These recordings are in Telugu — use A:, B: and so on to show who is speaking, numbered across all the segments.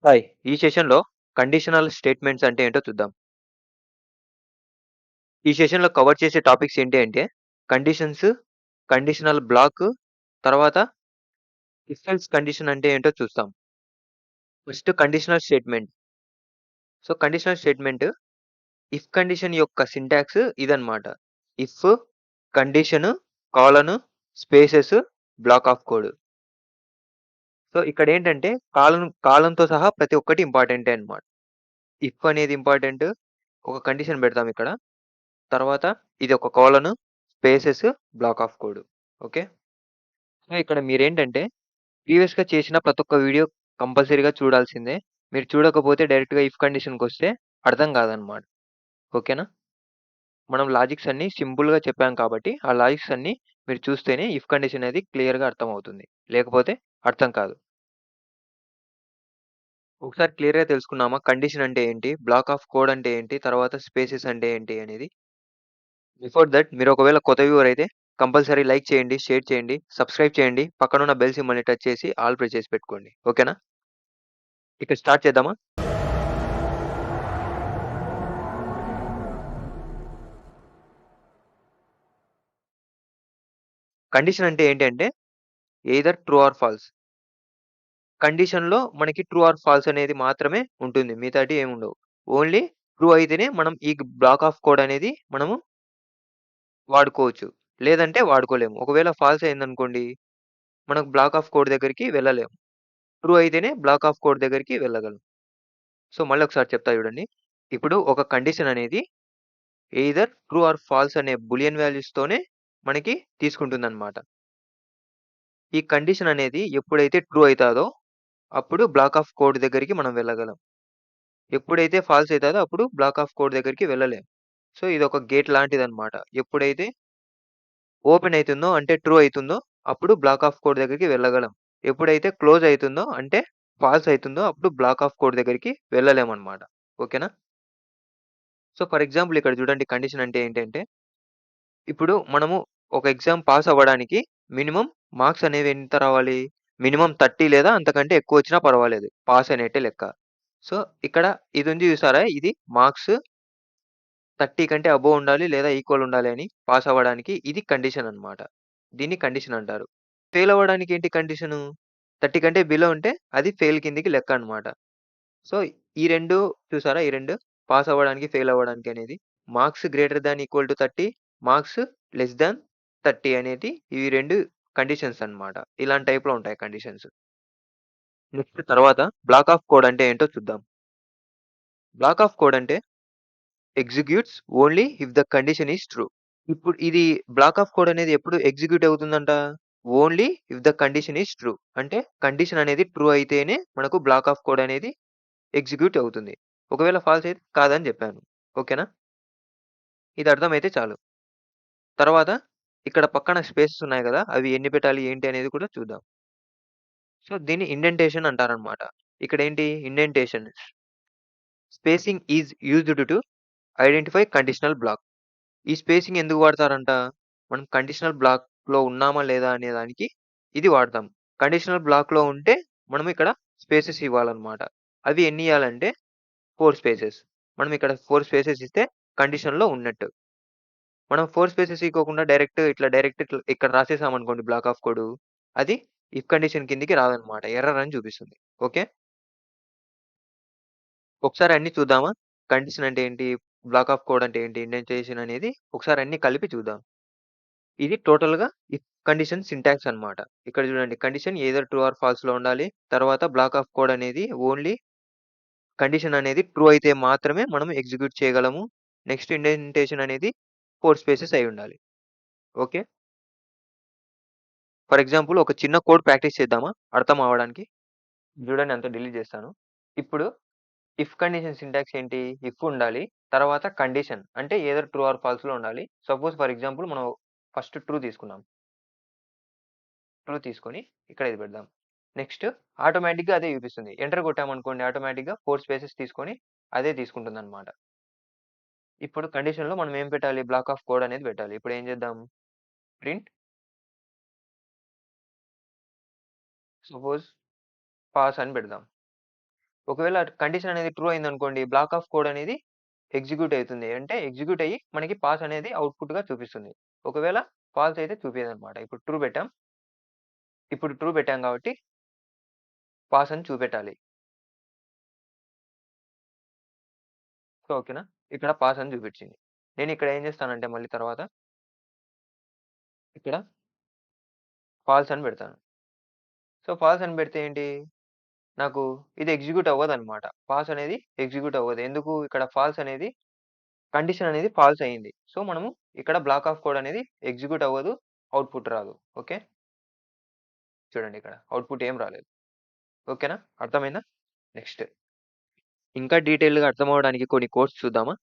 A: హాయ్! ఈ సెషన్‌లో కండిషనల్ స్టేట్మెంట్స్ అంటే ఏంటో చూద్దాం. ఈ సెషన్‌లో కవర్ చేసే టాపిక్స్ ఏంటి అంటే కండిషన్స్, కండిషనల్ బ్లాక్, తర్వాత ఇఫ్ ఎల్స్ కండిషన్ అంటే ఏంటో చూస్తాం. First conditional statement. Conditional statement if condition యొక్క సింటాక్స్ ఇదన్నమాట. If condition, colon, spaces, black of code. ఇక్కడేంటంటే కాలన్‌తో సహా ప్రతి ఒక్కటి ఇంపార్టెంటే అన్నమాట. ఇఫ్ అనేది ఇంపార్టెంట్. ఒక కండిషన్ పెడతాం ఇక్కడ. తర్వాత ఇది ఒక colon, spaces, black of code. Okay. ఇక్కడ మీరేంటంటే ప్రీవియస్‌గా చేసిన ప్రతి ఒక్క వీడియో కంపల్సరీగా చూడాల్సిందే. మీరు చూడకపోతే డైరెక్ట్‌గా ఇఫ్ కండిషన్‌కొస్తే అర్థం కాదనమాట. ఓకేనా? మనం లాజిక్స్ అన్నీ సింపుల్‌గా చెప్పాం కాబట్టి, ఆ లాజిక్స్ అన్నీ మీరు చూస్తేనే ఇఫ్ కండిషన్ అనేది క్లియర్‌గా అర్థమవుతుంది. లేకపోతే అర్థం కాదు. ఒకసారి క్లియర్‌గా తెలుసుకుందామా? కండిషన్ అంటే ఏంటి? బ్లాక్ ఆఫ్ కోడ్ అంటే ఏంటి? తర్వాత స్పేసెస్ అంటే ఏంటి అనేది? బిఫోర్ థట్ మీరు ఒకవేళ కొత్త వ్యూవర్ అయితే కంపల్సరీ లైక్ చేయండి, షేర్ చేయండి, సబ్స్క్రైబ్ చేయండి. పక్కనున్న బెల్ సింబల్‌ని టచ్ చేసి ఆల్ ప్రెస్ చేసి పెట్టుకోండి. ఓకేనా? ఇక స్టార్ట్ చేద్దామా? కండిషన్ అంటే ఏంటి అంటే ఎయిదర్ ట్రూ ఆర్ ఫాల్స్. కండిషన్‌లో మనకి ట్రూ ఆర్ ఫాల్స్ అనేది మాత్రమే ఉంటుంది. మిగతాటివి ఏమి ఉండవు. ఓన్లీ ట్రూ అయితేనే మనం ఈ బ్లాక్ ఆఫ్ కోడ్ అనేది మనము వాడుకోవచ్చు. లేదంటే వాడుకోలేము. ఒకవేళ ఫాల్స్ అయిందనుకోండి, మనకు బ్లాక్ ఆఫ్ కోడ్ దగ్గరికి వెళ్ళలేము. ట్రూ అయితేనే బ్లాక్ ఆఫ్ కోడ్ దగ్గరికి వెళ్ళగలం. మళ్ళీ ఒకసారి చెప్తా చూడండి. ఇప్పుడు ఒక కండిషన్ అనేది ఎయిదర్ ట్రూ ఆర్ ఫాల్స్ అనే బూలియన్ వాల్యూస్‌తోనే మనకి తీసుకుంటుందన్నమాట. ఈ కండిషన్ అనేది ఎప్పుడైతే ట్రూ అయితాదో, అప్పుడు బ్లాక్ ఆఫ్ కోడ్ దగ్గరికి మనం వెళ్ళగలం. ఎప్పుడైతే ఫాల్స్ అయితాదో అప్పుడు బ్లాక్ ఆఫ్ కోడ్ దగ్గరికి వెళ్ళలేం. ఇదొక గేట్ లాంటిదన్నమాట. ఎప్పుడైతే ఓపెన్ అయితుందో అంటే ట్రూ అయితుందో, అప్పుడు బ్లాక్ ఆఫ్ కోడ్ దగ్గరికి వెళ్ళగలం. ఎప్పుడైతే క్లోజ్ అయితుందో అంటే ఫాల్స్ అయితుందో, అప్పుడు బ్లాక్ ఆఫ్ కోడ్ దగ్గరికి వెళ్ళలేమన్నమాట. ఓకేనా? ఫర్ ఎగ్జాంపుల్ ఇక్కడ చూడండి కండిషన్ అంటే ఏంటంటే ఇప్పుడు మనము ఒక ఎగ్జామ్ పాస్ అవ్వడానికి మినిమమ్ మార్క్స్ అనేవి ఎంత రావాలి? మినిమమ్ 30 లేదా అంతకంటే ఎక్కువొచ్చినా పర్వాలేదు. పాస్ అనేట్టే లెక్క. సో, ఇక్కడ ఇదుంది చూసారా? ఇది మార్క్స్ 30 కంటే అబోవ్ ఉండాలి లేదా ఈక్వల్ ఉండాలి అని పాస్ అవ్వడానికి. ఇది కండిషన్ అన్నమాట. దీన్ని కండిషన్ అంటారు. ఫెయిల్ అవ్వడానికి ఏంటి కండిషను? 30 కంటే బిలో ఉంటే అది ఫెయిల్ కిందకి లెక్క అన్నమాట. సో, ఈ 2 చూసారా? ఈ 2 పాస్ అవ్వడానికి, ఫెయిల్ అవ్వడానికి అనేది. Marks greater than equal to 30, marks less than 30 అనేటి ఇవి 2 కండిషన్స్ అన్నమాట. ఇలాంటి టైప్‌లో ఉంటాయి కండిషన్స్. నెక్స్ట్ తర్వాత బ్లాక్ ఆఫ్ కోడ్ అంటే ఏంటో చూద్దాం. బ్లాక్ ఆఫ్ కోడ్ అంటే executes only if the condition is true. ఇప్పుడు ఇది బ్లాక్ ఆఫ్ కోడ్ అనేది ఎప్పుడు ఎగ్జిక్యూట్ అవుతుందంట? Only if the condition is true. అంటే కండిషన్ అనేది ట్రూ అయితేనే మనకు బ్లాక్ ఆఫ్ కోడ్ అనేది ఎగ్జిక్యూట్ అవుతుంది. ఒకవేళ ఫాల్స్ అయితే కాదని జెప్పాను. ఓకేనా? ఇది అర్థమైతే చాలు. తర్వాత ఇక్కడ పక్కన స్పేసెస్ ఉన్నాయి గదా! అవి ఎన్ని పెట్టాలి ఏంటి అనేది కూడా చూద్దాం. దీన్ని ఇండెంటేషన్ అంటారనమాట. ఇక్కడేంటి indentation spacing is used to identify conditional block. ఈ స్పేసింగ్ ఎందుకు వాడతారంట? మనం కండిషనల్ బ్లాక్‌లో ఉన్నామా లేదా అనే దానికి ఇది వాడతాం. కండిషనల్ బ్లాక్‌లో ఉంటే మనం ఇక్కడ స్పేసెస్ ఇవ్వాలన్నమాట. అవి ఎన్ని ఇయ్యాలంటే 4 స్పేసెస్. మనం ఇక్కడ 4 స్పేసెస్ ఇస్తే కండిషన్‌లో ఉన్నట్టు. మనం 4 స్పేసెస్ ఇయ్యకోకుండా డైరెక్ట్ ఇట్లా ఇక్కడ రాసేసామనుకోండి బ్లాక్ ఆఫ్ కోడు. అది ఇఫ్ కండిషన్ కిందకి రాదన్నమాట. ఎర్రర్ అని చూపిస్తుంది. ఓకే. ఒకసారి అన్నీ చూద్దామా? కండిషన్ అంటే ఏంటి? బ్లాక్ ఆఫ్ కోడ్ అంటే ఏంటి? ఇండెంటేషన్ అనేది ఒకసారి అన్నీ కలిపి చూద్దాం. ఇది టోటల్‌గా ఇఫ్ కండిషన్ సింటాక్స్ అన్నమాట. ఇక్కడ చూడండి కండిషన్ ఎయిదర్ ట్రూ ఆర్ ఫాల్స్‌లో ఉండాలి. తర్వాత బ్లాక్ ఆఫ్ కోడ్ అనేది ఓన్లీ కండిషన్ అనేది ట్రూ అయితే మాత్రమే మనం ఎగ్జిక్యూట్ చేయగలము. నెక్స్ట్ ఇండెంటేషన్ అనేది 4 స్పేసెస్ అయ్యుండాలి. ఓకే. ఫర్ ఎగ్జాంపుల్ ఒక చిన్న కోడ్ ప్రాక్టీస్ చేద్దామా? అర్థం అవ్వడానికి. చూడండి అంతా డిలీట్ చేస్తాను. ఇప్పుడు ఇఫ్ కండిషన్ సింటాక్స్ ఏంటి? ఇఫ్ ఉండాలి. తర్వాత కండిషన్ అంటే ఎయిదర్ ట్రూ ఆర్ ఫాల్స్‌లో ఉండాలి. సపోజ్ ఫర్ ఎగ్జాంపుల్ మనం ఫస్ట్ ట్రూ తీసుకున్నాం. ట్రూ తీసుకొని ఇక్కడ ఇది పెడదాం. నెక్స్ట్ ఆటోమేటిక్‌గా అదే చూపిస్తుంది. ఎంటర్ కొట్టామనుకోండి ఆటోమేటిక్‌గా 4 స్పేసెస్ తీసుకొని అదే తీసుకుంటుందన్నమాట. ఇప్పుడు కండిషన్‌లో మనం ఏం పెట్టాలి? బ్లాక్ ఆఫ్ కోడ్ అనేది పెట్టాలి. ఇప్పుడు ఏం చేద్దాం? ప్రింట్ సపోజ్ పాస్ అని పెడదాం. ఒకవేళ కండిషన్ అనేది ట్రూ అయిందనుకోండి, బ్లాక్ ఆఫ్ కోడ్ అనేది ఎగ్జిక్యూట్ అయితుంది. అంటే ఎగ్జిక్యూట్ అయ్యి మనకి పాస్ అనేది అవుట్‌పుట్‌గా చూపిస్తుంది. ఒకవేళ ఫాల్స్ అయితే చూపియదనమాట. ఇప్పుడు ట్రూ పెట్టాం కాబట్టి పాస్ అని చూపెట్టాలి. సో, ఓకేనా? ఇక్కడ పాస్ అని చూపిచ్చింది. నేనిక్కడ ఏం చేస్తానంటే మళ్ళీ తర్వాత ఇక్కడ ఫాల్స్ అని పెడతాను. సో, ఫాల్స్ అని పెడితే ఏంటి? నాకు ఇది ఎగ్జిక్యూట్ అవ్వదనమాట. పాస్ అనేది ఎగ్జిక్యూట్ అవ్వదు. ఎందుకు? ఇక్కడ ఫాల్స్ అనేది కండిషన్ అనేది ఫాల్స్ అయింది. సో, మనము ఇక్కడ బ్లాక్ ఆఫ్ కోడ్ అనేది ఎగ్జిక్యూట్ అవ్వదు. అవుట్‌పుట్ రాదు. ఓకే. చూడండి ఇక్కడ అవుట్‌పుట్ ఏం రాలేదు. ఓకేనా? అర్థమైందా? నెక్స్ట్ ఇంకా డీటెయిల్‌గా అర్థమవ్వడానికి కొన్ని కోడ్స్ చూద్దామా?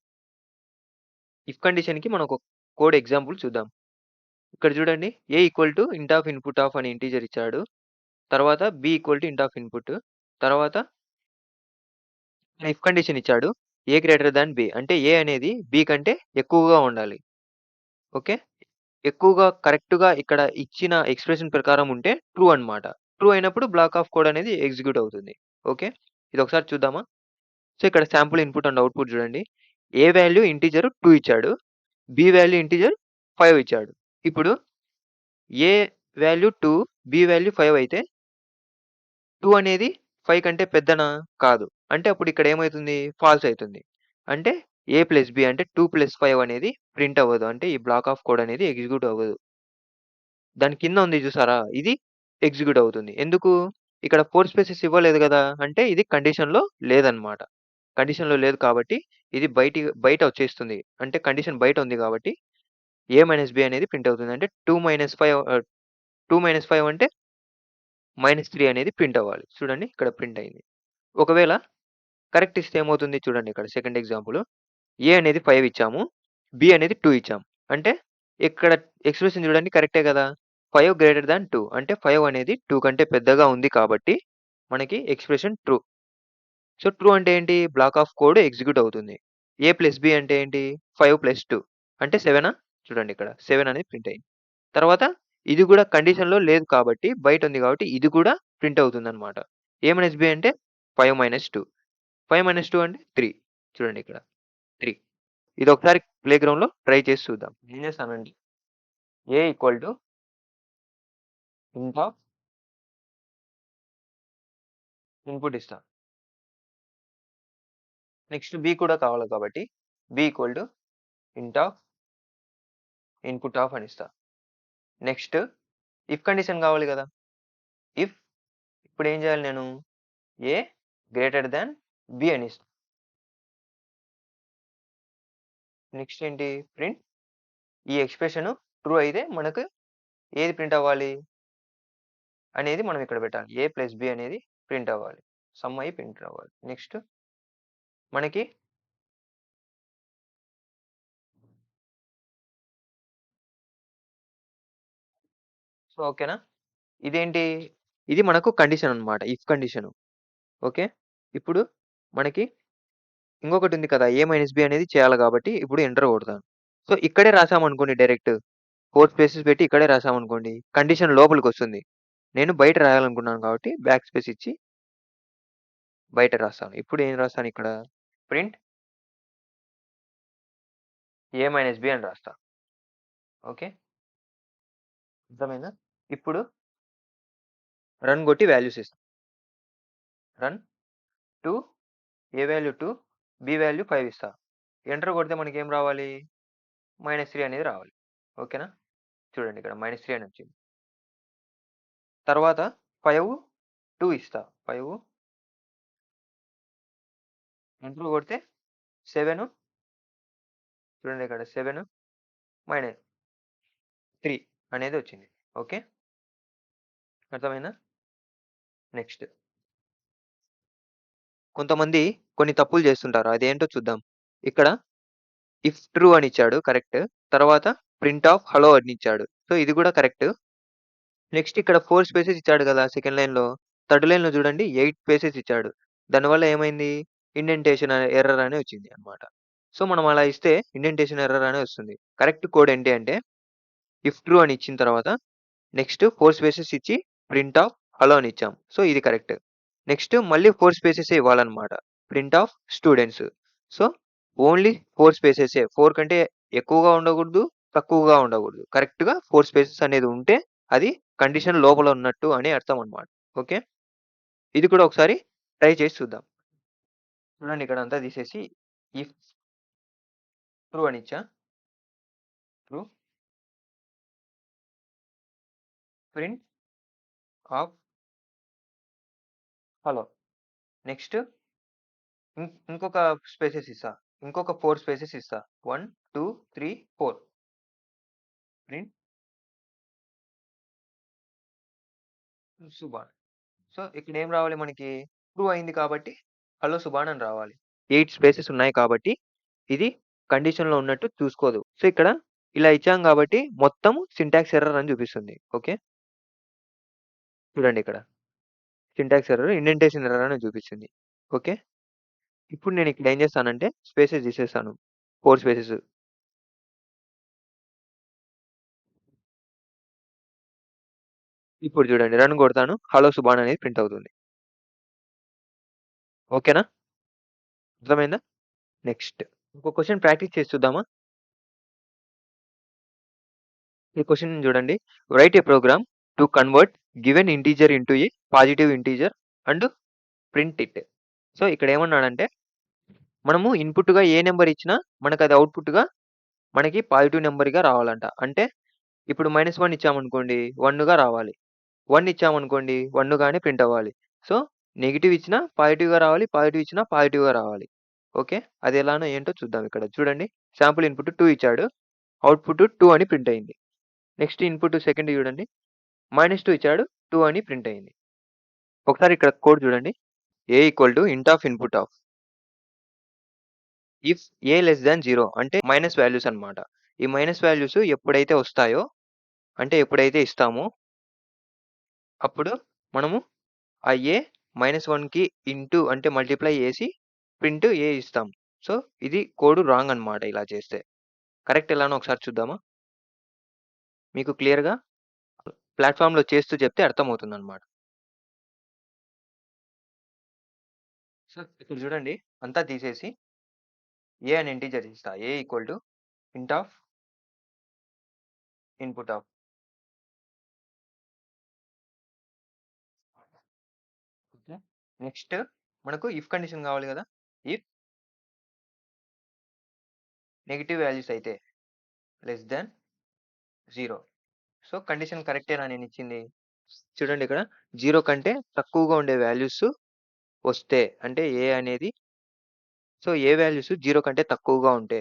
A: ఇఫ్ కండిషన్‌కి మనం ఒక కోడ్ ఎగ్జాంపుల్ చూద్దాం. ఇక్కడ చూడండి a equal to int of input of అని ఇంటిజర్ ఇచ్చాడు. తర్వాత b equal to int of input. తర్వాత ఇఫ్ కండిషన్ ఇచ్చాడు. A greater than b. అంటే ఏ అనేది బి కంటే ఎక్కువగా ఉండాలి. ఓకే. ఎక్కువగా కరెక్ట్‌గా ఇక్కడ ఇచ్చిన ఎక్స్‌ప్రెషన్ ప్రకారం ఉంటే ట్రూ అన్నమాట. ట్రూ అయినప్పుడు బ్లాక్ ఆఫ్ కోడ్ అనేది ఎగ్జిక్యూట్ అవుతుంది. ఓకే. ఇదొకసారి చూద్దామా? సో, ఇక్కడ సాంపుల్ ఇన్‌పుట్ అండ్ అవుట్‌పుట్ చూడండి. ఏ వాల్యూ ఇంటిజర్ 2 ఇచ్చాడు. బి వాల్యూ ఇంటిజర్ 5 ఇచ్చాడు. ఇప్పుడు ఏ వాల్యూ 2, బి వాల్యూ 5 అయితే 2 అనేది 5 కంటే పెద్దనా? కాదు. అంటే అప్పుడు ఇక్కడ ఏమైతుంది? ఫాల్స్ అయితుంది. అంటే ఏ ప్లస్ బి అంటే 2 ప్లస్ 5 అనేది ప్రింట్ అవ్వదు. అంటే ఈ బ్లాక్ ఆఫ్ కోడ్ అనేది ఎగ్జిక్యూట్ అవ్వదు. దాని కింద ఉంది చూసారా? ఇది ఎగ్జిక్యూట్ అవుతుంది. ఎందుకు? ఇక్కడ 4 స్పేసెస్ ఇవ్వలేదు గదా! అంటే ఇది కండిషన్‌లో లేదన్నమాట. కండిషన్‌లో లేదు కాబట్టి ఇది బయట వచ్చేస్తుంది. అంటే కండిషన్ బయట ఉంది కాబట్టి ఏ మైనస్ బి అనేది ప్రింట్ అవుతుంది. అంటే 2 - 5 అంటే -3 అనేది ప్రింట్ అవ్వాలి. చూడండి ఇక్కడ ప్రింట్ అయింది. ఒకవేళ కరెక్ట్ ఇస్తే ఏమవుతుంది చూడండి ఇక్కడ సెకండ్ ఎగ్జాంపుల్. ఏ అనేది 5 ఇచ్చాము. బి అనేది 2 ఇచ్చాము. అంటే ఇక్కడ ఎక్స్‌ప్రెషన్ చూడండి కరెక్టే గదా! 5 గ్రేటర్ థాన్ 2 అంటే 5 అనేది 2 కంటే పెద్దగా ఉంది కాబట్టి మనకి ఎక్స్‌ప్రెషన్ ట్రూ. సో, ట్రూ అంటే ఏంటి? బ్లాక్ ఆఫ్ కోడ్ ఎగ్జిక్యూట్ అవుతుంది. ఏ ప్లస్ బి అంటే ఏంటి? 5 ప్లస్ 2 అంటే 7 చూడండి ఇక్కడ 7 అనేది ప్రింట్ అయింది. తర్వాత ఇది గూడా కండిషన్‌లో లేదు కాబట్టి బయటుంది కాబట్టి ఇది కూడా ప్రింట్ అవుతుందన్నమాట. ఏ మైనస్ బి అంటే 5 - 2. 5 - 2 అంటే 3. చూడండి ఇక్కడ 3. ఇదొకసారి ప్లేగ్రౌండ్‌లో ట్రై చేసి చూద్దాం. ఏం చేస్తానండి a equal to int of input ఇస్తా. నెక్స్ట్ బి కూడా కావాలి కాబట్టి b equal to int of input of అని ఇస్తా. నెక్స్ట్ ఇఫ్ కండిషన్ కావాలి కదా! ఇఫ్ ఇప్పుడేం చేయాలి నేను? ఏ గ్రేటర్ థాన్ బి అని ఇస్తా. నెక్స్ట్ ఏంటి? ప్రింట్ ఈ ఎక్స్‌ప్రెషన్ ట్రూ అయితే మనకు ఏది ప్రింట్ అవ్వాలి? అనేది మనం ఇక్కడ పెట్టాలి. ఏ ప్లస్ బి అనేది ప్రింట్ అవ్వాలి. సమ్ అయ్యి ప్రింట్ అవ్వాలి. నెక్స్ట్ మనకి సో, ఓకేనా? ఇదేంటి? ఇది మనకు కండిషన్ అన్నమాట. If condition. ఓకే. ఇప్పుడు మనకి ఇంకొకటుంది కదా! ఏ మైనస్ బి అనేది చేయాలి కాబట్టి ఇప్పుడు ఎంటర్ కొడతాను. సో, ఇక్కడే రాసామనుకోండి డైరెక్ట్ 4 స్పేసెస్ పెట్టి ఇక్కడే రాసామనుకోండి కండిషన్ లోపలికొస్తుంది. నేను బయట రాయాలనుకున్నాను కాబట్టి బ్యాక్ స్పేస్ ఇచ్చి బయట రాస్తాను. ఇప్పుడు ఏం రాస్తాను ఇక్కడ? ప్రింట్ ఏ మైనస్ బి అని రాస్తా. ఓకే. అర్థమైందా? ఇప్పుడు రన్ కొట్టి వాల్యూస్ ఇస్తా. రన్ 2 ఏ వాల్యూ 2 బి వాల్యూ 5 ఇస్తా. ఎంటర్ కొడితే మనకేం రావాలి? -3 అనేది రావాలి. ఓకేనా? చూడండి ఇక్కడ -3 అని వచ్చింది. తర్వాత 5, 2 ఇస్తా. 5 ఎంటర్ కొడితే 7 చూడండి ఇక్కడ 7 -3 అనేది వచ్చింది. ఓకే. అర్థమైందా? నెక్స్ట్ కొంతమంది కొన్ని తప్పులు చేస్తుంటారు. అదేంటో చూద్దాం. ఇక్కడ ఇఫ్ ట్రూ అని ఇచ్చాడు కరెక్ట్. తర్వాత ప్రింట్ ఆఫ్ హలో అని ఇచ్చాడు. సో, ఇది కూడా కరెక్ట్. నెక్స్ట్ ఇక్కడ 4 స్పేసెస్ ఇచ్చాడు కదా! సెకండ్ లైన్‌లో. థర్డ్ లైన్‌లో చూడండి 8 స్పేసెస్ ఇచ్చాడు. దానివల్ల ఏమైంది? ఇండెంటేషన్ ఎర్రర్ అని వచ్చింది అన్నమాట. సో, మనం అలా ఇస్తే ఇండెంటేషన్ ఎర్రర్ అనే వస్తుంది. కరెక్ట్ కోడ్ ఏంటి అంటే ఇఫ్ ట్రూ అని ఇచ్చిన తర్వాత నెక్స్ట్ 4 స్పేసెస్ ఇచ్చి ప్రింట్ ఆఫ్ హలో అని ఇచ్చాం. సో, ఇది కరెక్ట్. నెక్స్ట్ మళ్ళీ 4 స్పేసెసే ఇవ్వాలన్నమాట. Print of students. So, only 4 స్పేసెసే. 4 కంటే ఎక్కువగా ఉండకూడదు, తక్కువగా ఉండకూడదు. కరెక్ట్‌గా 4 స్పేసెస్ అనేది ఉంటే అది కండిషన్ లోపల ఉన్నట్టు అని అర్థం అన్నమాట. ఓకే. ఇది కూడా ఒకసారి ట్రై చేసి చూద్దాం. చూడండి ఇక్కడ అంతా తీసేసి ఇఫ్ ట్రూ అని ఇచ్చా. True print of hello. Next ఇంకొక స్పేసెస్ ఇస్తా. ఇంకొక 4 స్పేసెస్ ఇస్తా. 1, 2, 3, 4 ప్రింట్ సుభాన్. సో, ఇక్కడ ఏం రావాలి మనకి? ట్రూ అయింది కాబట్టి హలో సుభాన్ అని రావాలి. 8 స్పేసెస్ ఉన్నాయి కాబట్టి ఇది కండిషన్‌లో ఉన్నట్టు చూసుకోదు. సో, ఇక్కడ ఇలా ఇచ్చాం కాబట్టి మొత్తం సింటాక్స్ ఎర్రర్ అని చూపిస్తుంది. ఓకే. చూడండి ఇక్కడ సింటాక్స్ ఎర్రర్, ఇండెంటేషన్ ఎర్రర్ అని చూపిస్తుంది. ఓకే. ఇప్పుడు నేను ఇక్కడ ఏం చేస్తానంటే స్పేసెస్ తీసేస్తాను. 4 స్పేసెస్. ఇప్పుడు చూడండి రన్ కొడతాను. హలో సుభాన్ అనేది ప్రింట్ అవుతుంది. ఓకేనా? అర్థమైందా? నెక్స్ట్ ఇంకో క్వెషన్ ప్రాక్టీస్ చేసి చూద్దామా? ఈ క్వెషన్ చూడండి. Write a program to convert given integer into a positive integer and print it. So, ఇక్కడ ఏమన్నాడంటే మనము ఇన్‌పుట్‌గా ఏ నంబర్ ఇచ్చినా మనకది ఔట్‌పుట్‌గా మనకి పాజిటివ్ నంబర్‌గా రావాలంట. అంటే ఇప్పుడు -1 ఇచ్చామనుకోండి 1గా రావాలి. 1 ఇచ్చామనుకోండి 1 గానే ప్రింట్ అవ్వాలి. సో, నెగెటివ్ ఇచ్చినా పాజిటివ్‌గా రావాలి. పాజిటివ్ ఇచ్చినా పాజిటివ్‌గా రావాలి. ఓకే. అది ఎలానో ఏంటో చూద్దాం ఇక్కడ. చూడండి సాంపుల్ ఇన్‌పుట్ 2 ఇచ్చాడు. ఔట్‌పుట్ 2 అని ప్రింట్ అయింది. నెక్స్ట్ ఇన్‌పుట్ సెకండ్ చూడండి. -2 ఇచ్చాడు. 2 అని ప్రింట్ అయింది. ఒకసారి ఇక్కడ కోడ్ చూడండి. A equal to int of input of if a less than 0 అంటే మైనస్ వాల్యూస్ అన్నమాట. ఈ మైనస్ వాల్యూస్ ఎప్పుడైతే వస్తాయో అంటే ఎప్పుడైతే ఇస్తామో అప్పుడు మనము ఆ ఏ -1కి ఇంటూ అంటే మల్టిప్లై చేసి ప్రింట్ ఏ ఇస్తాం. సో, ఇది కోడ్ రాంగ్ అన్నమాట ఇలా చేస్తే. కరెక్ట్ ఎలానో ఒకసారి చూద్దామా? మీకు క్లియర్‌గా ప్లాట్‌ఫార్మ్‌లో చేస్తూ చెప్తే అర్థమవుతుందన్నమాట. సో, ఇక్కడ చూడండి అంతా తీసేసి ఏ అని ఇంటిజర్ ఇస్తా. A equal to int of input of. Okay. Next మనకు ఇఫ్ కండిషన్ కావాలి కదా! ఇఫ్ నెగెటివ్ వాల్యూస్ అయితే లెస్ థాన్ 0. సో, కండిషన్ కరెక్టేనా నేనిచ్చింది? చూడండి ఇక్కడ 0 కంటే తక్కువగా ఉండే వాల్యూస్ వస్తే అంటే ఏ అనేది సో, ఏ వాల్యూస్ 0 కంటే తక్కువగా ఉంటే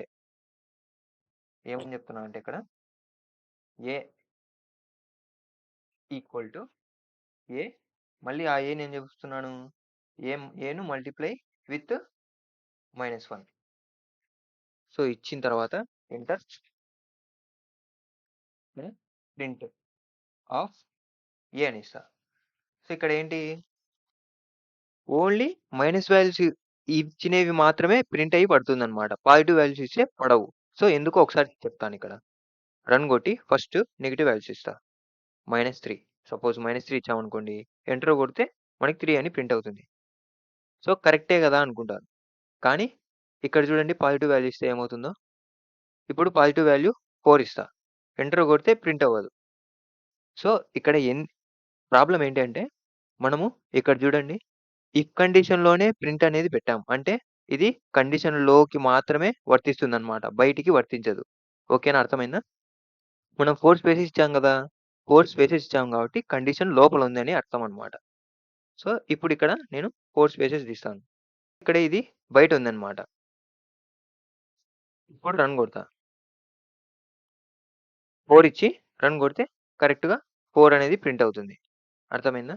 A: ఏమని చెప్తున్నా అంటే ఇక్కడ ఏ ఈక్వల్ టు ఏ మళ్ళీ ఆ ఏని ఏం చెప్తున్నాను? ఏను మల్టిప్లై విత్ -1. సో, ఇచ్చిన తర్వాత ఎంటర్ ప్రింట్ ఆఫ్ ఏ అని ఇస్తా. సో, ఇక్కడ ఏంటి ఓన్లీ మైనస్ వాల్యూస్ ఇచ్చినవి మాత్రమే ప్రింట్ అయ్యి పడుతుందన్నమాట. పాజిటివ్ వాల్యూస్ ఇస్తే పడవు. సో, ఎందుకో ఒకసారి చెప్తానిక్కడ. రన్ కొట్టి ఫస్ట్ నెగెటివ్ వాల్యూస్ ఇస్తా. -3 సపోజ్ -3 ఇచ్చామనుకోండి. ఎంటర్ కొడితే మనకి 3 అని ప్రింట్ అవుతుంది. సో, కరెక్టే గదా అనుకుంటారు. కానీ ఇక్కడ చూడండి పాజిటివ్ వాల్యూ ఇస్తే ఏమవుతుందో. ఇప్పుడు పాజిటివ్ వాల్యూ 4 ఇస్తా. ఎంటర్ కొడితే ప్రింట్ అవ్వదు. సో, ఇక్కడ ప్రాబ్లమ్ ఏంటంటే మనము ఇక్కడ చూడండి ఇఫ్ కండిషన్‌లోనే ప్రింట్ అనేది పెట్టాం. అంటే ఇది కండిషన్‌లోకి మాత్రమే వర్తిస్తుందన్నమాట. బయటికి వర్తించదు. ఓకేనా? అర్థమైందా? మనం 4 స్పేసెస్ ఇచ్చాం గదా! 4 స్పేసెస్ ఇచ్చాం కాబట్టి కండిషన్ లోపల ఉందని అర్థం అన్నమాట. సో, ఇప్పుడిక్కడ నేను 4 స్పేసెస్ తీస్తాను. ఇక్కడ ఇది బయట ఉందన్నమాట. ఇప్పుడు రన్ కొడతా. 4 ఇచ్చి రన్ కొడితే కరెక్ట్‌గా 4 అనేది ప్రింట్ అవుతుంది. అర్థమైందా?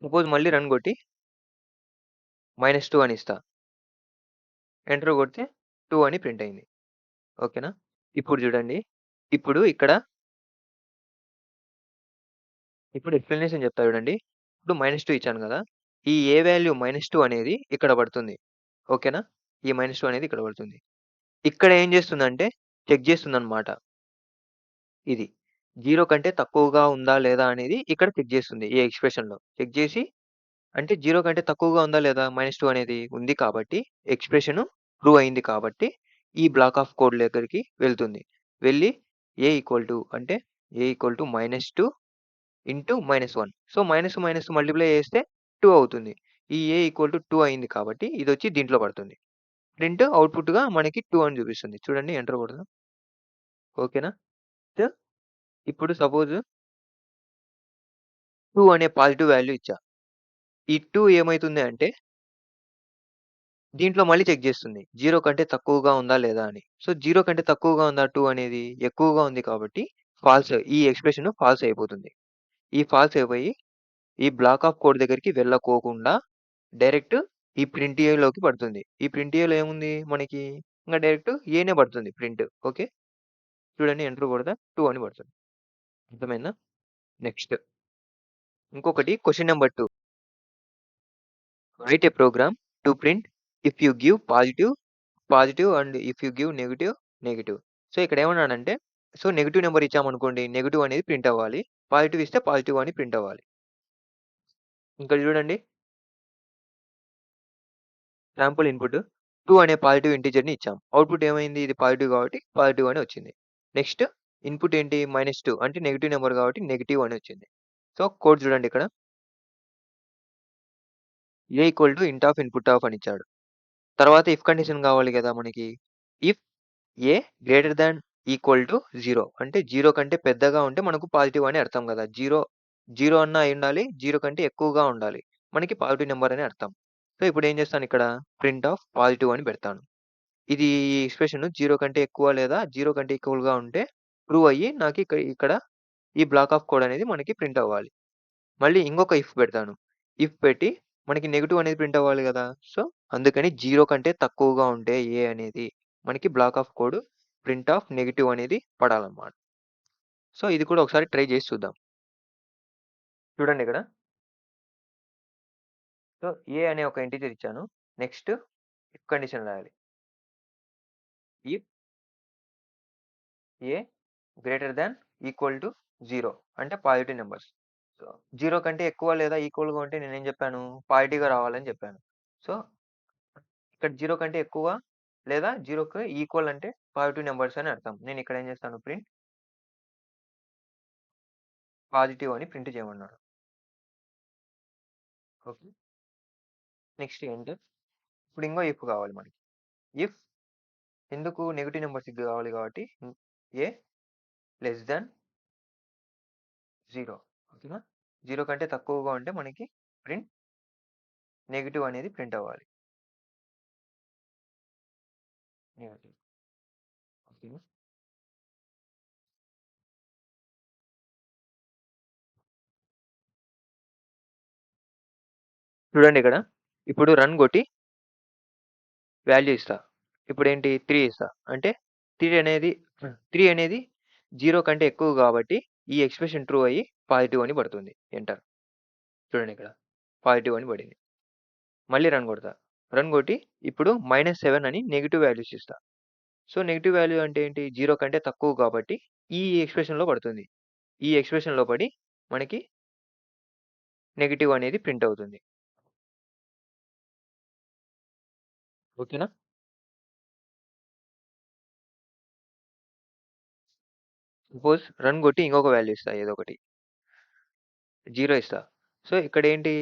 A: సపోజ్ మళ్ళీ రన్ కొట్టి -2 అని ఇస్తా. ఎంటర్ కొడితే 2 అని ప్రింట్ అయింది. ఓకేనా? ఇప్పుడు చూడండి. ఇప్పుడు ఇక్కడ ఇప్పుడు ఎక్స్‌ప్లనేషన్ చెప్తా చూడండి. ఇప్పుడు -2 ఇచ్చాను గదా! ఈ ఏ వాల్యూ -2 అనేది ఇక్కడ పడుతుంది. ఓకేనా? ఈ -2 అనేది ఇక్కడ పడుతుంది. ఇక్కడ ఏం చేస్తుందంటే చెక్ చేస్తుందన్నమాట ఇది. 0 కంటే తక్కువగా ఉందా లేదా అనేది ఇక్కడ చెక్ చేస్తుంది ఈ ఎక్స్‌ప్రెషన్‌లో. చెక్ చేసి అంటే 0 కంటే తక్కువగా ఉందా లేదా -2 అనేది ఉంది కాబట్టి ఎక్స్‌ప్రెషన్ ట్రూ అయింది కాబట్టి ఈ బ్లాక్ ఆఫ్ కోడ్ దగ్గరికి వెళ్తుంది. వెళ్లి ఏ ఈక్వల్ టు అంటే a equal to -2 into -1 so, minus, minus multiply చేస్తే 2 అవుతుంది. ఈ ఏ ఈక్వల్ టు 2 అయింది కాబట్టి ఇదొచ్చి దీంట్లో పడుతుంది. ప్రింట్ అవుట్‌పుట్‌గా మనకి 2 అని చూపిస్తుంది. చూడండి ఎంటర్ కొడదాం. ఓకేనా? సో, ఇప్పుడు సపోజ్ 2 అనే పాజిటివ్ వాల్యూ ఇచ్చా. ఈ 2 ఏమైతుంది అంటే దీంట్లో మళ్ళీ చెక్ చేస్తుంది. 0 కంటే తక్కువగా ఉందా లేదా అని. సో, 0 కంటే తక్కువగా ఉందా 2 అనేది? ఎక్కువగా ఉంది కాబట్టి ఫాల్స్ ఈ ఎక్స్‌ప్రెషన్ ఫాల్స్ అయిపోతుంది. ఈ ఫాల్స్ అయిపోయి ఈ బ్లాక్ ఆఫ్ కోడ్ దగ్గరికి వెళ్ళకోకుండా డైరెక్ట్ ఈ ప్రింట్ ఏలోకి పడుతుంది. ఈ ప్రింట్ ఏలో ఏముంది మనకి ఇంగ డైరెక్ట్ ఏనే పడుతుంది ప్రింట్. ఓకే. చూడండి ఎంటర్ కొడితే 2 అని పడుతుంది. అర్థమైందా? నెక్స్ట్ ఇంకొకటి question number 2. Write a program to print if you give positive, positive and if you give negative, negative. So, ఇక్కడ ఏమన్నాడంటే సో, నెగెటివ్ నంబర్ ఇచ్చామనుకోండి నెగెటివ్ అనేది ప్రింట్ అవ్వాలి. పాజిటివ్ ఇస్తే పాజిటివ్ అని ప్రింట్ అవ్వాలి. ఇక్కడ చూడండి సాంపుల్ ఇన్‌పుట్ 2 అనే పాజిటివ్ ఇంటిజర్‌ని ఇచ్చాం. అవుట్‌పుట్ ఏమైంది? ఇది పాజిటివ్ కాబట్టి పాజిటివ్ అని వచ్చింది. నెక్స్ట్ ఇన్‌పుట్ ఏంటి? -2 అంటే నెగెటివ్ నంబర్ కాబట్టి నెగెటివ్ అని వచ్చింది. సో, కోడ్ చూడండి ఇక్కడ. A equal to int of input of అని ఇచ్చాడు. తర్వాత ఇఫ్ కండిషన్ కావాలి కదా మనకి. If a greater than equal to 0 అంటే 0 కంటే పెద్దగా ఉంటే మనకు పాజిటివ్ అని అర్థం కదా! 0 అన్నా అయ్యుండాలి. 0 కంటే ఎక్కువగా ఉండాలి. మనకి పాజిటివ్ నంబర్ అని అర్థం. సో, ఇప్పుడు ఏం చేస్తాను ఇక్కడ ప్రింట్ ఆఫ్ పాజిటివ్ అని పెడతాను. ఇది ఈ ఎక్స్‌ప్రెషన్ 0 కంటే ఎక్కువ లేదా 0 కంటే ఈక్వల్‌గా ఉంటే ట్రూ అయ్యి నాకు ఇక్కడ ఈ బ్లాక్ ఆఫ్ కోడ్ అనేది మనకి ప్రింట్ అవ్వాలి. మళ్ళీ ఇంకొక ఇఫ్ పెడతాను. ఇఫ్ పెట్టి మనకి నెగెటివ్ అనేది ప్రింట్ అవ్వాలి గదా! సో, అందుకని 0 కంటే తక్కువగా ఉంటే ఏ అనేది మనకి black of code print of negative అనేది పడాలన్నమాట. సో, ఇది కూడా ఒకసారి ట్రై చేసి చూద్దాం. చూడండి ఇక్కడ. సో, ఏ అనే ఒక ఇంటిజర్ ఇచ్చాను. నెక్స్ట్ ఇఫ్ కండిషన్ రాయాలి. If a greater than equal to 0 అంటే పాజిటివ్ నంబర్స్. సో, 0 కంటే ఎక్కువ లేదా ఈక్వల్‌గా ఉంటే నేనేం చెప్పాను? పాజిటివ్‌గా రావాలని చెప్పాను. సో, ఇక్కడ 0 కంటే ఎక్కువ లేదా 0కి ఈక్వల్ అంటే పాజిటివ్ నంబర్స్ అని అర్థం. నేను ఇక్కడ ఏం చేస్తాను ప్రింట్ పాజిటివ్ అని ప్రింట్ చేయమన్నాడు. ఓకే. Next enter. ఇప్పుడు ఇంకో ఇఫ్ కావాలి మనకి. ఇఫ్ ఎందుకు నెగెటివ్ నంబర్స్ కావాలి కాబట్టి ఏ లెస్ థాన్ 0 ఓకేనా? 0 కంటే తక్కువగా ఉంటే మనకి ప్రింట్ నెగెటివ్ అనేది ప్రింట్ అవ్వాలి. నెగెటివ్. ఓకేనా? చూడండి ఇక్కడ. ఇప్పుడు రన్ కొట్టి వాల్యూ ఇస్తా. ఇప్పుడేంటి 3 ఇస్తా. అంటే 3 అనేది 0 కంటే ఎక్కువ కాబట్టి ఈ ఎక్స్‌ప్రెషన్ ట్రూ అయ్యి పాజిటివ్ అని పడుతుంది. ఎంటర్. చూడండి ఇక్కడ. పాజిటివ్ అని పడింది. మళ్ళీ రన్ కొడతా. రన్ కొట్టి ఇప్పుడు -7 అని నెగెటివ్ వాల్యూస్ ఇస్తా. సో, నెగెటివ్ వాల్యూ అంటే ఏంటి? 0 కంటే తక్కువ కాబట్టి ఈ ఎక్స్‌ప్రెషన్‌లో పడుతుంది. ఈ ఎక్స్‌ప్రెషన్‌లో పడి మనకి నెగెటివ్ అనేది ప్రింట్ అవుతుంది. ఓకేనా? సపోజ్ రన్ కొట్టి ఇంకొక వాల్యూ ఇస్తా ఏదో ఒకటి. 0 ఇస్తా. సో, ఇక్కడేంటి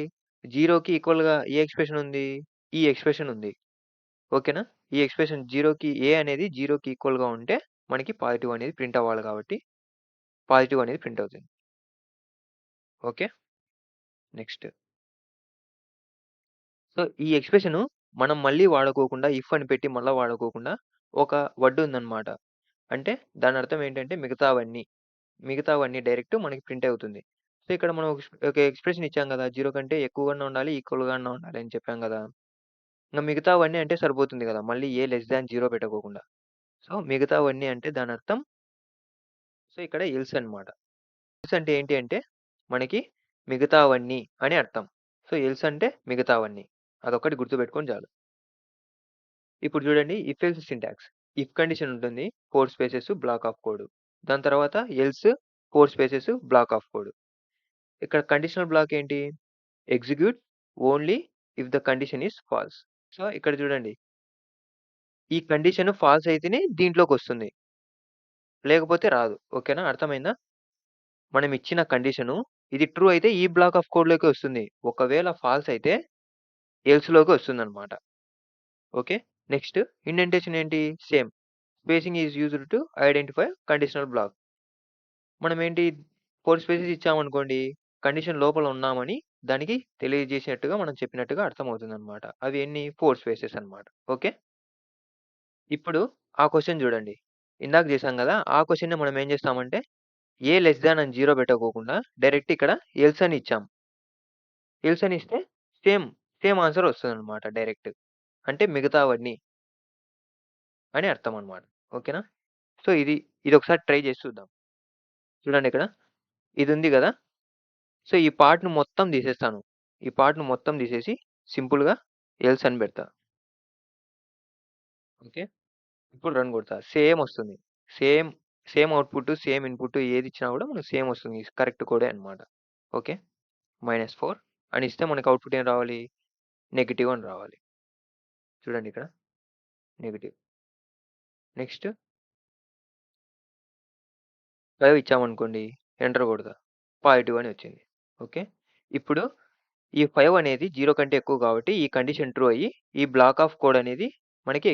A: 0కి ఈక్వల్‌గా ఏ ఎక్స్‌ప్రెషన్ ఉంది? ఈ ఎక్స్‌ప్రెషన్ ఉంది. ఓకేనా? ఈ ఎక్స్‌ప్రెషన్ 0కి ఏ అనేది 0కి ఈక్వల్‌గా ఉంటే మనకి పాజిటివ్ అనేది ప్రింట్ అవ్వాలి కాబట్టి పాజిటివ్ అనేది ప్రింట్ అవుతుంది. ఓకే. నెక్స్ట్. సో, ఈ ఎక్స్‌ప్రెషను మనం మళ్ళీ వాడుకోకుండా ఇఫ్ అని పెట్టి మళ్ళా వాడుకోకుండా ఒక వర్డ్ ఉందన్నమాట. అంటే దాని అర్థం ఏంటంటే మిగతావన్నీ డైరెక్ట్ మనకి ప్రింట్ అవుతుంది. సో, ఇక్కడ మనం ఒక ఎక్స్‌ప్రెషన్ ఇచ్చాం గదా! 0 కంటే ఎక్కువగానే ఉండాలి, ఈక్వల్‌గానే ఉండాలి అని చెప్పాం గదా! ఇంగ మిగతావన్నీ అంటే సరిపోతుంది గదా! మళ్ళీ ఏ లెస్ థాన్ 0 పెట్టకోకుండా. సో, మిగతావన్నీ అంటే దానర్థం సో, ఇక్కడ ఎల్స్ అన్నమాట. ఎల్స్ అంటే ఏంటి అంటే మనకి మిగతావన్నీ అని అర్థం. సో, ఎల్స్ అంటే మిగతావన్నీ. అదొక్కటి గుర్తుపెట్టుకొని చాలు. ఇప్పుడు చూడండి if else syntax. If condition ఉంటుంది. 4 స్పేసెస్ బ్లాక్ ఆఫ్ కోడ్. దాని తర్వాత else 4 spaces black of code. ఇక్కడ కండిషనల్ బ్లాక్ ఏంటి? Execute only if the condition is false. So, ఇక్కడ చూడండి. ఈ కండిషన్ ఫాల్స్ అయితేనే దీంట్లోకొస్తుంది. లేకపోతే రాదు. ఓకేనా? అర్థమైందా? మనం ఇచ్చిన కండిషను ఇది ట్రూ అయితే ఈ బ్లాక్ ఆఫ్ కోడ్‌లోకే వస్తుంది. ఒకవేళ ఫాల్స్ అయితే ఎల్స్‌లోకి వస్తుందన్నమాట. ఓకే. నెక్స్ట్ ఇండెంటేషన్ ఏంటి? Same. Spacing is used to identify conditional block. మనమేంటి 4 స్పేసెస్ ఇచ్చామనుకోండి, కండిషన్ లోపల ఉన్నామని దానికి తెలియజేసేట్టుగా మనం చెప్పినట్టుగా అర్థమవుతుందన్నమాట. అవి ఎన్ని? 4 స్పేసెస్ అన్నమాట. ఓకే. ఇప్పుడు ఆ క్వెషన్ చూడండి. ఇందాక చేసాం గదా! ఆ క్వెషన్‌ని మనం ఏం చేస్తామంటే ఏ లెస్ థాన్ అని 0 పెట్టకోకుండా డైరెక్ట్ ఇక్కడ ఎల్స్ అని ఇచ్చాం. ఎల్స్ అని ఇస్తే సేమ్, సేమ్ ఆన్సర్ వస్తదన్నమాట డైరెక్ట్. అంటే మిగతావన్నీ అని అర్థం అన్నమాట. ఓకేనా? సో, ఇదొకసారి ట్రై చేసి చూద్దాం. చూడండిక్కడ. ఇదుంది గదా! సో, ఈ పార్ట్‌ని మొత్తం తీసేస్తాను. ఈ పార్ట్‌ని మొత్తం తీసేసి సింపుల్‌గా ఎల్స్ అని పెడతా. ఓకే. ఇప్పుడు రన్ కొడతా. సేమ్ వస్తుంది. Same, same output, same input ఏదిచ్చినా గూడా మనకు సేమ్ వస్తుంది. కరెక్ట్ కోడే అన్నమాట. ఓకే. -4 అని ఇస్తే మనకు ఔట్‌పుట్ ఏం రావాలి? నెగెటివ్ అని రావాలి. చూడండిక్కడ. నెగెటివ్. నెక్స్ట్ 5 ఇచ్చామనుకోండి. ఎంటర్ కొడతా. పాజిటివ్ అని వచ్చింది. ఓకే. ఇప్పుడు ఈ 5 అనేది 0 కంటే ఎక్కువ కాబట్టి ఈ కండిషన్ ట్రూ అయ్యి, ఈ బ్లాక్ ఆఫ్ కోడ్ అనేది మనకి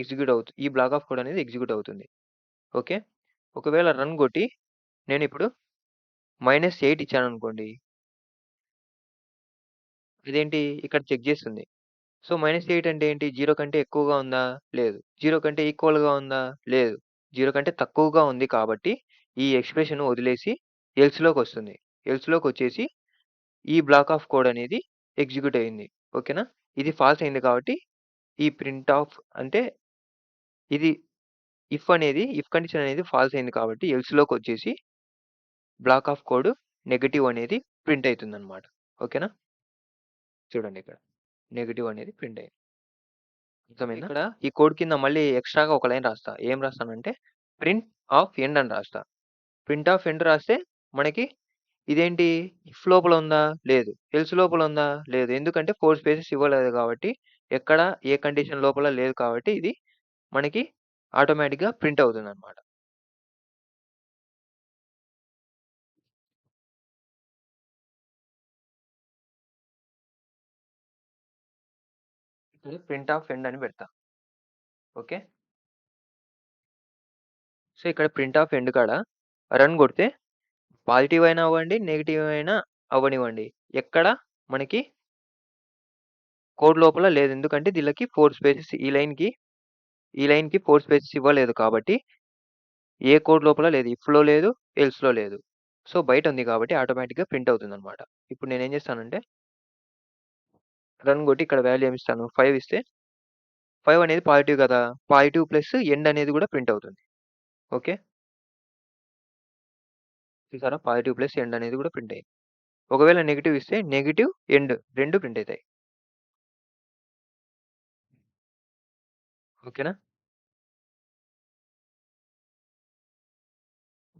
A: ఈ బ్లాక్ ఆఫ్ కోడ్ అనేది ఎగ్జిక్యూట్ అవుతుంది. ఓకే. ఒకవేళ రన్ కొట్టి నేనిప్పుడు -8 ఇచ్చాననుకోండి. ఇదేంటి ఇక్కడ చెక్ చేస్తుంది. సో, -8 అంటే ఏంటి? 0 కంటే ఎక్కువగా ఉందా? లేదు. 0 కంటే ఈక్వల్‌గా ఉందా? లేదు. 0 కంటే తక్కువగా ఉంది కాబట్టి ఈ ఎక్స్‌ప్రెషన్ వదిలేసి ఎల్స్‌లోకొస్తుంది. ఎల్స్‌లోకొచ్చేసి ఈ బ్లాక్ ఆఫ్ కోడ్ అనేది ఎగ్జిక్యూట్ అయింది. ఓకేనా? ఇది ఫాల్స్ అయింది కాబట్టి ఈ ప్రింట్ ఆఫ్ అంటే ఇది ఇఫ్ కండిషన్ అనేది ఫాల్స్ అయింది కాబట్టి ఎల్స్‌లోకొచ్చేసి బ్లాక్ ఆఫ్ కోడ్ నెగెటివ్ అనేది ప్రింట్ అయితుందన్నమాట. ఓకేనా? చూడండిక్కడ. నెగెటివ్ అనేది ప్రింట్ అయింది. అర్థమైందా? ఇక్కడ ఈ కోడ్ కింద మళ్ళీ ఎక్స్‌ట్రాగా ఒక లైన్ రాస్తా. ఏం రాస్తానంటే ప్రింట్ ఆఫ్ ఎండ్ అని రాస్తా. ప్రింట్ ఆఫ్ ఎండ్ రాస్తే మనకి ఇదేంటి ఇఫ్ లోపల ఉందా? లేదు. ఎల్స్ లోపల ఉందా? లేదు. ఎందుకంటే 4 స్పేసెస్ ఇవ్వలేదు కాబట్టి ఎక్కడ ఏ కండిషన్ లోపల లేదు కాబట్టి ఇది మనకి ఆటోమేటిక్‌గా ప్రింట్ అవుతుందన్నమాట. ఇక్కడ ప్రింట్ ఆఫ్ ఎండ్ అని పెడతా. ఓకే. సో, ఇక్కడ ప్రింట్ ఆఫ్ ఎండ్ కాడ రన్ కొడితే పాజిటివ్ అయినా అవ్వండి, నెగెటివ్ అయినా అవ్వనివ్వండి. ఎక్కడ మనకి కోడ్ లోపల లేదు. ఎందుకంటే దీళ్ళకి 4 స్పేసెస్ ఈ లైన్‌కి 4 స్పేసెస్ ఇవ్వలేదు కాబట్టి ఏ కోడ్ లోపల లేదు. ఇఫ్‌లో లేదు, ఎల్స్‌లో లేదు. సో, బయట ఉంది కాబట్టి ఆటోమేటిక్‌గా ప్రింట్ అవుతుందన్నమాట. ఇప్పుడు నేనేం చేస్తానంటే రన్ కొట్టి ఇక్కడ వాల్యూ ఏమిస్తాను? 5 ఇస్తే 5 అనేది పాజిటివ్ కదా! పాజిటివ్ ప్లస్ ఎండ్ అనేది కూడా ప్రింట్ అవుతుంది. ఓకే. చూసారా? పాజిటివ్ ప్లస్ ఎండ్ అనేది కూడా ప్రింట్ అయింది. ఒకవేళ నెగెటివ్ ఇస్తే నెగెటివ్, ఎండ్ 2 ప్రింట్ అయితాయి. ఓకేనా?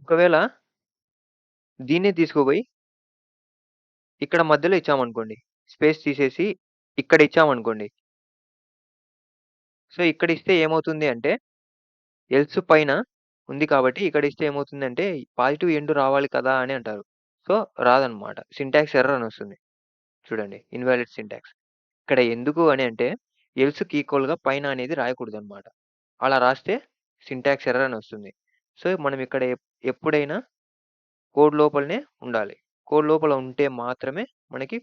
A: ఒకవేళ దీన్నే తీసుకుపోయి ఇక్కడ మధ్యలో ఇచ్చామనుకోండి. స్పేస్ తీసేసి ఇక్కడ ఇచ్చామనుకోండి. సో, ఇక్కడ ఇస్తే ఏమవుతుంది అంటే ఎల్స్ పైన ఉంది కాబట్టి ఇక్కడ ఇస్తే ఏమవుతుందంటే పాజిటివ్ ఎండ్ రావాలి కదా! అని అంటారు. సో, రాదన్నమాట. సింటాక్స్ ఎర్రర్ అని వస్తుంది. చూడండి. Invalid syntax. ఇక్కడ ఎందుకు అని అంటే ఎల్స్‌కి ఈక్వల్‌గా పైన అనేది రాయకూడదన్నమాట. అలా రాస్తే సింటాక్స్ ఎర్రర్ అని వస్తుంది. సో, మనం ఇక్కడ ఎప్పుడైనా కోడ్ లోపలనే ఉండాలి. కోడ్ లోపల ఉంటే మాత్రమే మనకి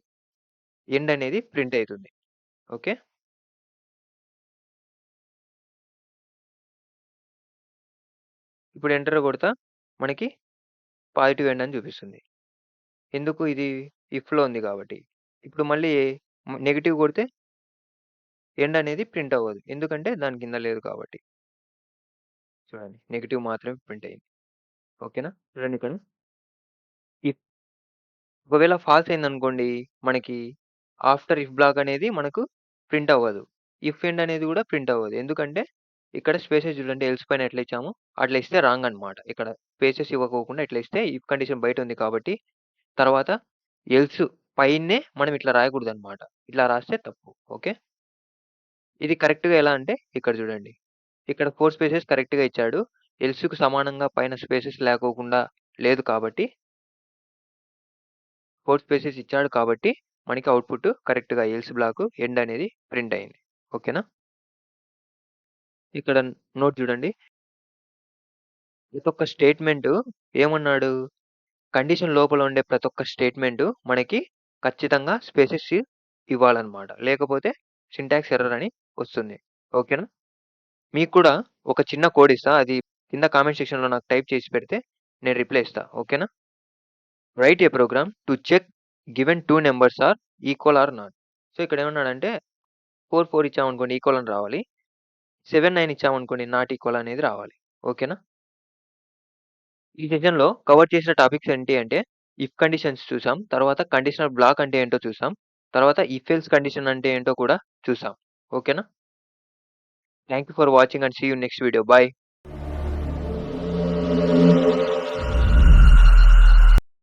A: ఎండ్ అనేది ప్రింట్ అయితుంది. ఓకే. ఇప్పుడు ఎంటర్ కొడతా మనకి పాజిటివ్ ఎండ్ అని చూపిస్తుంది. ఎందుకు ఇది ఇఫ్‌లో ఉంది కాబట్టి. ఇప్పుడు మళ్ళీ నెగెటివ్ కొడితే ఎండ్ అనేది ప్రింట్ అవ్వదు. ఎందుకంటే దాని కింద లేదు కాబట్టి. చూడండి. నెగెటివ్ మాత్రమే ప్రింట్ అయింది. ఓకేనా? చూడండి ఇక్కడ. ఇఫ్ ఒకవేళ ఫాల్స్ అయిందనుకోండి, మనకి ఆఫ్టర్ ఇఫ్ బ్లాక్ అనేది మనకు ప్రింట్ అవ్వదు. ఇఫ్ ఎండ్ అనేది కూడా ప్రింట్ అవ్వదు. ఎందుకంటే ఇక్కడ స్పేసెస్ చూడండి ఎల్స్ పైన ఎట్లా ఇచ్చామో అట్లా ఇస్తే రాంగ్ అనమాట. ఇక్కడ స్పేసెస్ ఇవ్వకోకుండా ఇట్లా ఇస్తే ఇఫ్ కండిషన్ బయట ఉంది కాబట్టి తర్వాత ఎల్స్ పైనే మనం ఇట్లా రాయకూడదనమాట. ఇట్లా రాస్తే తప్పు. ఓకే. ఇది కరెక్ట్‌గా ఎలా అంటే ఇక్కడ చూడండి. ఇక్కడ 4 స్పేసెస్ కరెక్ట్‌గా ఇచ్చాడు. ఎల్స్‌కి సమానంగా పైన స్పేసెస్ లేకోకుండా లేదు కాబట్టి 4 స్పేసెస్ ఇచ్చాడు కాబట్టి మనకి అవుట్‌పుట్ కరెక్ట్‌గా ఎల్స్ బ్లాక్ ఎండ్ అనేది ప్రింట్ అయింది. ఓకేనా? ఇక్కడ నోట్ చూడండి. ప్రతి ఒక్క స్టేట్‌మెంటు ఏమన్నాడు? కండిషన్ లోపల ఉండే ప్రతి ఒక్క స్టేట్‌మెంటు మనకి ఖచ్చితంగా స్పేసెస్ ఇవ్వాలన్నమాట. లేకపోతే సింటాక్స్ ఎర్రర్ అని వస్తుంది. ఓకేనా? మీకు కూడా ఒక చిన్న కోడ్ ఇస్తా. అది కింద కామెంట్ సెక్షన్‌లో నాకు టైప్ చేసి పెడితే నేను రిప్లై ఇస్తా. ఓకేనా? Write a program to check given 2 numbers are equal or not. So, ఇక్కడ ఏమన్నాడంటే 4, 4 ఇచ్చామనుకోండి ఈక్వల్ అని రావాలి. 7, 9 ఇచ్చామనుకోండి నాట్ ఈక్వల్ అనేది రావాలి. ఓకేనా? ఈ సెషన్‌లో కవర్ చేసిన టాపిక్స్ ఏంటి అంటే, ఇఫ్ కండిషన్స్ చూసాం. తర్వాత కండిషనల్ బ్లాక్ అంటే ఏంటో చూసాం. తర్వాత ఇఫ్ ఎల్స్ కండిషన్ అంటే ఏంటో కూడా చూసాం. ఓకేనా? Thank you for watching and see you next video. By.